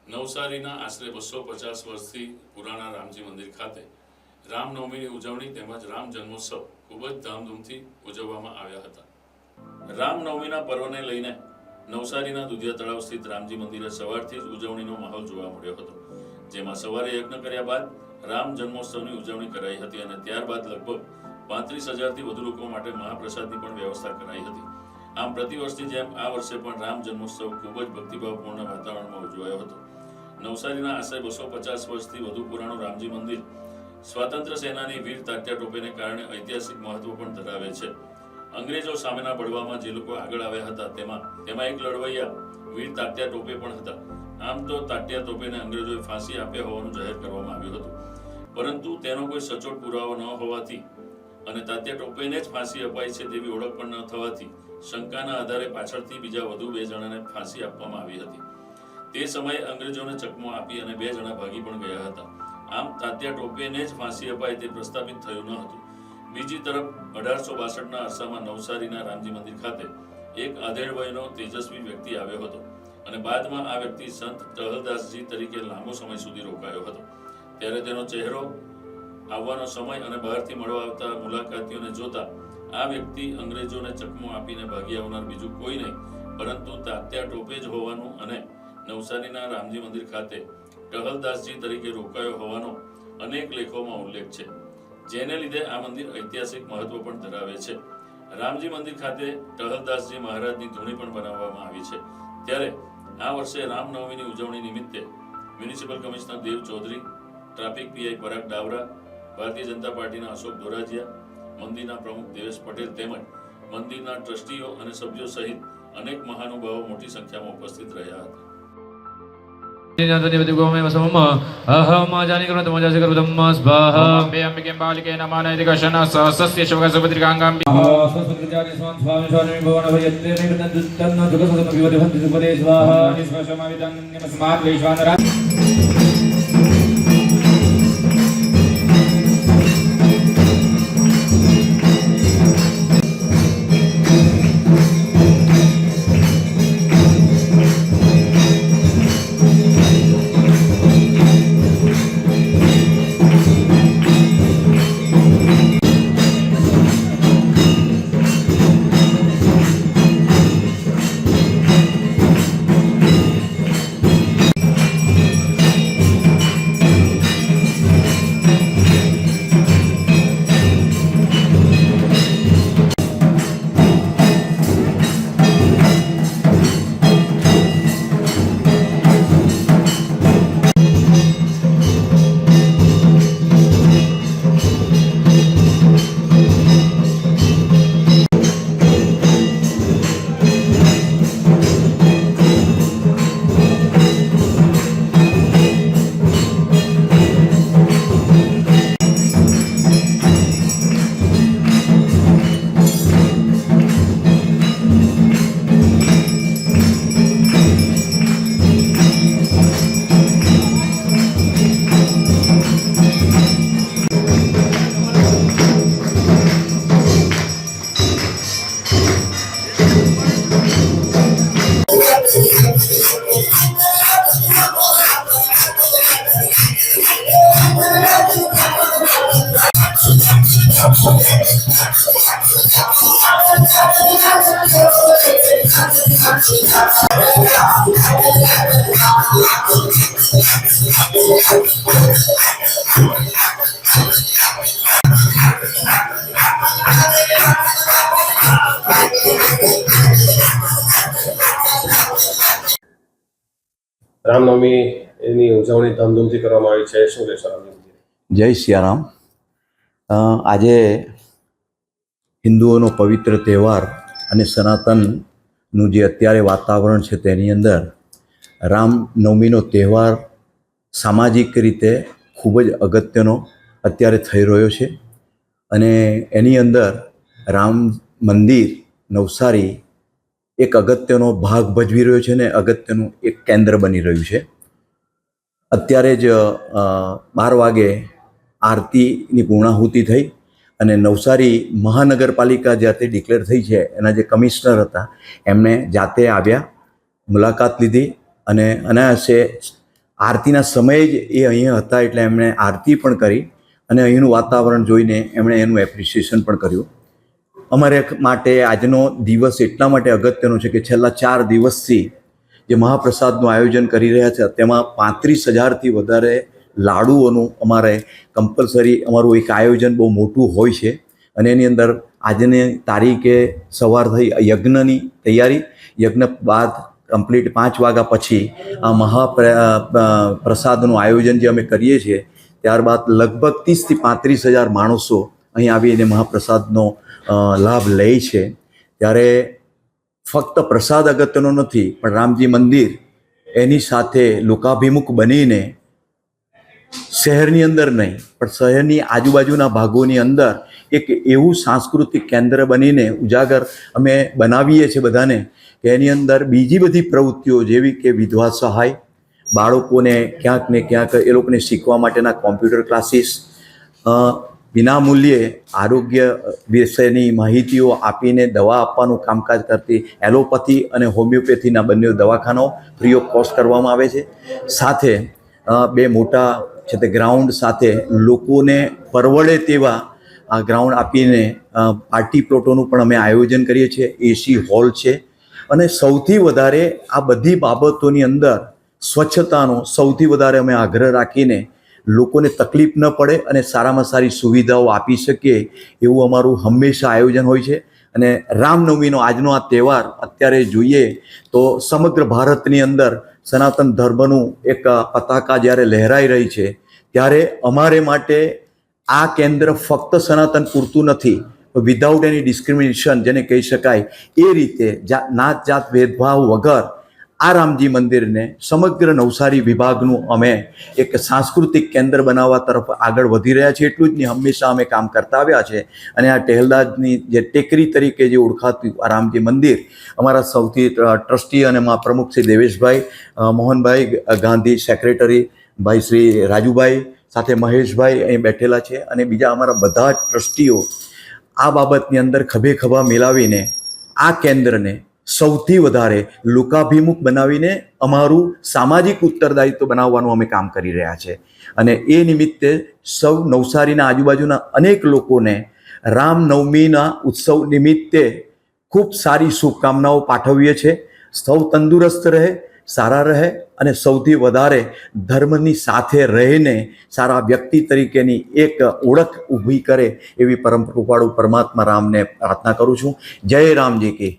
નવસારીના આશરે 250 વર્ષથી પુરાણા રામજી મંદિર ખાતે રામનવમીની ઉજવણી તેમજ રામ જન્મોત્સવ ખૂબ જ ધામધૂમથી ઉજવવામાં આવ્યા હતા. રામનવમીના પર્વને લઈને નવસારીના દુધિયા તળાવ સ્થિત રામજી મંદિરે સવારથી જ ઉજવણીનો માહોલ જોવા મળ્યો હતો, જેમાં સવારે યજ્ઞ કર્યા બાદ રામ જન્મોત્સવની ઉજવણી કરાઈ હતી અને ત્યારબાદ લગભગ 35,000થી વધુ લોકો માટે મહાપ્રસાદની પણ વ્યવસ્થા કરાઈ હતી. આમ પ્રતિવર્ષની જેમ આ વર્ષે પણ રામ જન્મોત્સવ ખૂબ જ ભક્તિભાવપૂર્ણ વાતાવરણમાં ઉજવાયો હતો. નવસારીના આશરે 250 વર્ષથી વધુ પુરાણું રામજી મંદિર સ્વાતંત્ર્ય સેનાની વીર તાત્યા ટોપેને કારણે ઐતિહાસિક મહત્વ પણ ધરાવે છે. અંગ્રેજો સામેના બળવામાં જે લોકો આગળ આવ્યા હતા તેમાં એક લડવૈયા વીર તાત્યા ટોપે પણ હતા. આમ તો તાત્યા ટોપેને અંગ્રેજોએ ફાંસી આપ્યા હોવાનું જાહેર કરવામાં આવ્યું હતું, પરંતુ તેનો કોઈ સચોટ પુરાવો ન હોવાથી અને તાત્યા ટોપેને જ ફાંસી અપાઈ છે તેવી ઓળખ પણ ન થવાથી શંકાના આધારે પાછળથી બીજા વધુ 2 જણાને ફાંસી આપવામાં આવી હતી. તે સમયે અંગ્રેજોને ચકમો આપી અને 2 જણા ભાગી પણ ગયા હતા. આમ તાત્યા ટોપેને જ ફાંસી અપાય તે પ્રસ્થાપિત થયું ન હતું. બીજી તરફ 1862ના અરસામાં નવસારીના રામજી મંદિર ખાતે એક આધેડ વયનો તેજસ્વી વ્યક્તિ આવ્યો હતો અને બાદમાં આ વ્યક્તિ સંત ટહલદાસજી તરીકે લાંબો સમય સુધી રોકાયો હતો. ત્યારે તેનો ચહેરો, આવવાનો સમય અને બહારથી મળવા આવતા મુલાકાતીઓને જોતા આ વ્યક્તિ અંગ્રેજોને ચકમો આપીને ભાગી આવનાર બીજું કોઈ નહીં પરંતુ તાત્યા ટોપે જ હોવાનું અને નવસારીના રામજી મંદિર ખાતે ટહલદાસજી તરીકે રોકાયો હોવાનો અનેક લેખોમાં ઉલ્લેખ છે, જેને લીધે આ મંદિર ઐતિહાસિક મહત્વ પણ ધરાવે છે. રામજી મંદિર ખાતે ટહલદાસજી મહારાજની ધૂણી પણ બનાવવામાં આવી છે. ત્યારે આ વર્ષે રામનવમીની ઉજવણી નિમિત્તે મ્યુનિસિપલ કમિશનર દેવ ચૌધરી, ટ્રાફિક પીઆઈ પરાગ ડાવરા, ભારતીય જનતા પાર્ટીના અશોક ધોરાજીયા, મંદિરના પ્રમુખ દેવેશ પટેલ તેમજ મંદિરના ટ્રસ્ટીઓ અને સભ્યો સહિત અનેક મહાનુભાવો મોટી સંખ્યામાં ઉપસ્થિત રહ્યા હતા. રામનવમીની ઉજવણી ધામધૂમથી કરવામાં આવી છે. શું કહેશો રામજી? જય સિયારામ. આજે હિન્દુઓનો પવિત્ર તહેવાર અને સનાતનનું જે અત્યારે વાતાવરણ છે તેની અંદર રામનવમીનો તહેવાર સામાજિક રીતે ખૂબ જ અગત્યનો અત્યારે થઈ રહ્યો છે અને એની અંદર રામ મંદિર નવસારી એક અગત્યનો ભાગ ભજવી રહ્યો છે ને અગત્યનું એક કેન્દ્ર બની રહ્યું છે. અત્યારે જ 12 વાગે આરતીની પૂર્ણાહુતિ થઈ અને નવસારી મહાનગરપાલિકા જ્યાંથી ડિક્લેર થઈ છે એના જે કમિશનર હતા એમણે જાતે આવ્યા, મુલાકાત લીધી અને અનાયાસે આરતીના સમયે જ એ અહીંયા હતા એટલે એમણે આરતી પણ કરી અને અહીંનું વાતાવરણ જોઈને એમણે એનું એપ્રિસિએશન પણ કર્યું. અમારે માટે આજનો દિવસ એટલા માટે અગત્યનો છે કે છેલ્લા 4 દિવસથી જે મહાપ્રસાદનું આયોજન કરી રહ્યા છે તેમાં 35,000થી વધારે લાડુઓનું અમારે કમ્પલસરી અમારું એક આયોજન બહુ મોટું હોય છે. અને એની અંદર આજની તારીખે સવાર થઈ યજ્ઞની તૈયારી, યજ્ઞ બાદ કમ્પ્લીટ 5 વાગ્યા પછી આ પ્રસાદનું આયોજન જે અમે કરીએ છીએ ત્યારબાદ લગભગ 30,000થી 35,000 માણસો અહીં આવીને મહાપ્રસાદનો લાભ લે છે. ત્યારે ફક્ત પ્રસાદ અગત્યનો નથી પણ રામજી મંદિર એની સાથે લોકાભિમુખ બનીને શહેરની અંદર નહીં પણ શહેરની આજુબાજુના ભાગોની અંદર એક એવું સાંસ્કૃતિક કેન્દ્ર બનીને ઉજાગર અમે બનાવીએ છીએ બધાને કે એની અંદર બીજી બધી પ્રવૃત્તિઓ જેવી કે વિધવા સહાય, બાળકોને ક્યાંક ને ક્યાંક એ લોકોને શીખવા માટેના કોમ્પ્યુટર ક્લાસીસ, વિનામૂલ્યે આરોગ્ય વિશેની માહિતીઓ આપીને દવા આપવાનું કામકાજ કરતી એલોપેથી અને હોમિયોપેથીના બંને દવાખાનાઓ ફ્રી ઓફ કોસ્ટ કરવામાં આવે છે. સાથે 2 મોટા છે તે ગ્રાઉન્ડ સાથે લોકોને પરવડે તેવા આ ગ્રાઉન્ડ આપીને પાર્ટી પ્લોટોનું પણ અમે આયોજન કરીએ છીએ. એસી હોલ છે અને સૌથી વધારે આ બધી બાબતોની અંદર સ્વચ્છતાનો સૌથી વધારે અમે આગ્રહ રાખીને લોકોને તકલીફ ન પડે અને સારામાં સારી સુવિધાઓ આપી શકીએ એવું અમારું હંમેશા આયોજન હોય છે. અને રામનવમીનો આજનો આ તહેવાર અત્યારે જોઈએ તો સમગ્ર ભારતની અંદર સનાતન ધર્મનું એક પતાકા જ્યારે લહેરાઈ રહી છે ત્યારે અમારે માટે આ કેન્દ્ર ફક્ત સનાતન પૂરતું નથી, વિધાઉટ એની ડિસ્ક્રિમિનેશન જેને કહી શકાય એ રીતે નાત જાત ભેદભાવ વગર આ રામજી મંદિરને સમગ્ર નવસારી વિભાગનું અમે એક સાંસ્કૃતિક કેન્દ્ર બનાવવા તરફ આગળ વધી રહ્યા છીએ. એટલું જ નહીં, હંમેશા અમે કામ કરતા આવ્યા છે. અને આ ટહેલદાદની જે ટેકરી તરીકે જે ઓળખાતું આ રામજી મંદિર અમારા સૌથી ટ્રસ્ટી અને મા પ્રમુખ શ્રી દેવેશભાઈ, મોહનભાઈ ગાંધી, સેક્રેટરી ભાઈ શ્રી રાજુભાઈ, સાથે મહેશભાઈ અહીં બેઠેલા છે અને બીજા અમારા બધા જ ટ્રસ્ટીઓ આ બાબતની અંદર ખભે ખભા મિલાવીને આ કેન્દ્રને સૌથી વધારે લોકાભિમુખ બનાવીને અમારું સામાજિક ઉત્તરદાયિત્વ બનાવવાનું અમે કામ કરી રહ્યા છે. અને એ નિમિત્તે સૌ નવસારીના આજુબાજુના અનેક લોકોને રામનવમીના ઉત્સવ નિમિત્તે ખૂબ સારી શુભકામનાઓ પાઠવીએ છીએ. સૌ તંદુરસ્ત રહે, સારા રહે અને સૌથી વધારે ધર્મની સાથે રહીને સારા વ્યક્તિ તરીકેની એક ઓળખ ઊભી કરે એવી પરમ કૃપાળુ પરમાત્મા રામને પ્રાર્થના કરું છું. જય રામજી કી.